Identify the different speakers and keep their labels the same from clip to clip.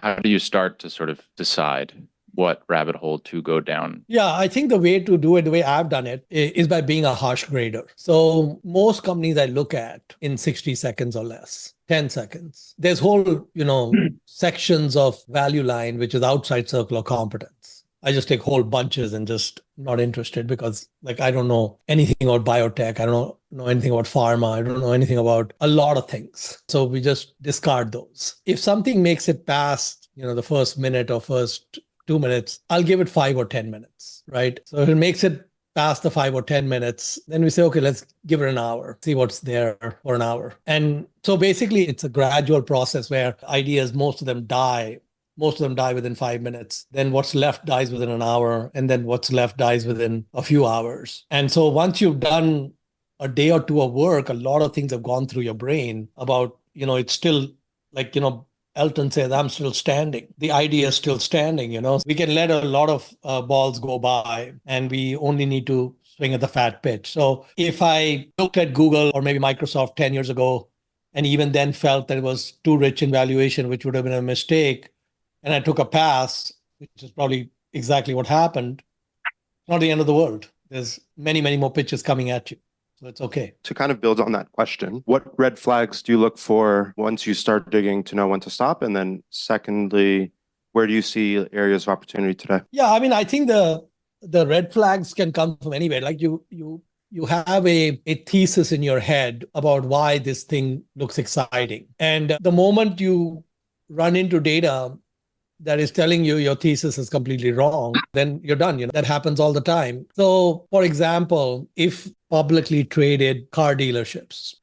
Speaker 1: How do you start to sort of decide what rabbit hole to go down?
Speaker 2: Yeah, I think the way to do it, the way I've done it, is by being a harsh grader. So most companies I look at in 60 seconds or less, 10 seconds. There's whole, sections of value line, which is outside circle of competence. I just take whole bunches and just not interested because I don't know anything about biotech. I don't know anything about pharma. I don't know anything about a lot of things. So we just discard those. If something makes it past, the first minute or first 2 minutes, I'll give it 5 or 10 minutes, right? So if it makes it past the 5 or 10 minutes, then we say, okay, let's give it an hour, see what's there for an hour. And so basically it's a gradual process where ideas, most of them die within 5 minutes. Then what's left dies within an hour. And then what's left dies within a few hours. And so once you've done a day or two of work, a lot of things have gone through your brain about, it's still Elton says, I'm still standing. The idea is still standing, We can let a lot of balls go by and we only need to swing at the fat pitch. So if I looked at Google or maybe Microsoft 10 years ago, and even then felt that it was too rich in valuation, which would have been a mistake, and I took a pass, which is probably exactly what happened, it's not the end of the world. There's many, many more pitches coming at you. So it's okay.
Speaker 3: To kind of build on that question, what red flags do you look for once you start digging to know when to stop? And then secondly, where do you see areas of opportunity today?
Speaker 2: Yeah, I think the red flags can come from anywhere. Like you have a thesis in your head about why this thing looks exciting. And the moment you run into data that is telling you your thesis is completely wrong, then you're done. That happens all the time. So, for example, if publicly traded car dealerships,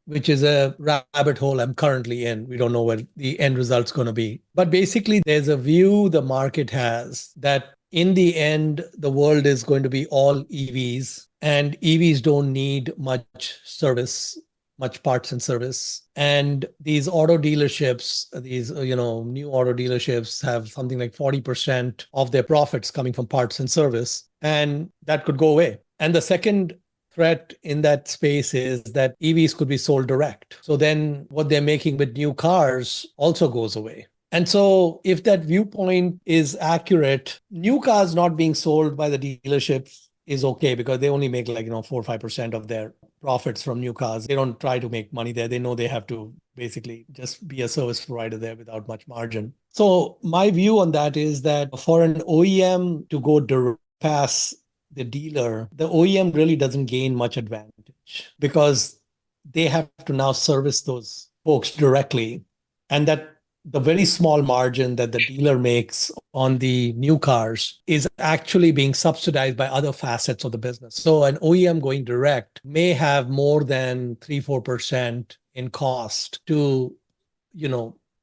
Speaker 2: which is a rabbit hole I'm currently in, we don't know where the end result's going to be. But basically, there's a view the market has that in the end, the world is going to be all EVs, and EVs don't need much service, much parts and service. And these auto dealerships, these, new auto dealerships have something like 40% of their profits coming from parts and service. And that could go away. And the second threat in that space is that EVs could be sold direct. So then what they're making with new cars also goes away. And so if that viewpoint is accurate, new cars not being sold by the dealerships is okay because they only make 4 or 5% of their profits from new cars. They don't try to make money there. They know they have to basically just be a service provider there without much margin. So my view on that is that for an OEM to go past the dealer, the OEM really doesn't gain much advantage because they have to now service those folks directly. And that the very small margin that the dealer makes on the new cars is actually being subsidized by other facets of the business. So an OEM going direct may have more than 3-4% in cost to,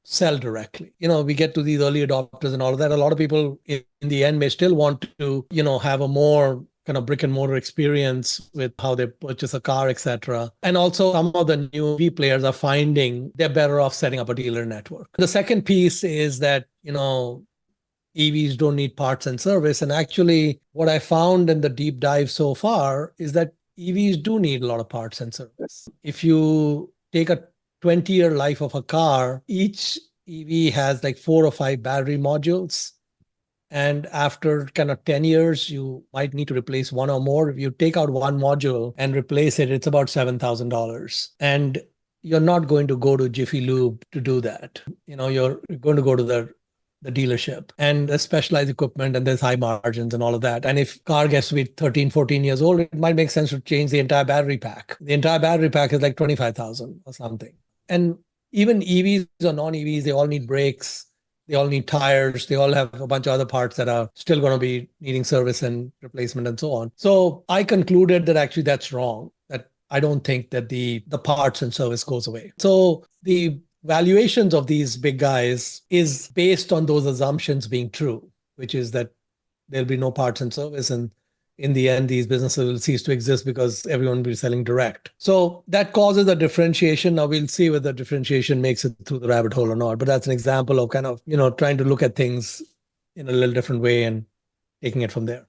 Speaker 2: sell directly. We get to these early adopters and all of that. A lot of people in the end may still want to, have a more kind of brick and mortar experience with how they purchase a car, etc. And also some of the new EV players are finding they're better off setting up a dealer network. The second piece is that, EVs don't need parts and service. And actually what I found in the deep dive so far is that EVs do need a lot of parts and service. If you take a 20-year life of a car, each EV has 4 or 5 battery modules. And after kind of 10 years, you might need to replace one or more. If you take out one module and replace it, it's about $7,000. And you're not going to go to Jiffy Lube to do that. You're going to go to the dealership and the specialized equipment, and there's high margins and all of that. And if car gets to be 13, 14 years old, it might make sense to change the entire battery pack. The entire battery pack is like 25,000 or something. And even EVs or non-EVs, they all need brakes. They all need tires. They all have a bunch of other parts that are still going to be needing service and replacement and so on. So I concluded that actually that's wrong, that I don't think that the parts and service goes away. So the valuations of these big guys is based on those assumptions being true, which is that there'll be no parts and service. And in the end, these businesses will cease to exist because everyone will be selling direct. So that causes a differentiation. Now we'll see whether differentiation makes it through the rabbit hole or not. But that's an example of kind of, trying to look at things in a little different way and taking it from there.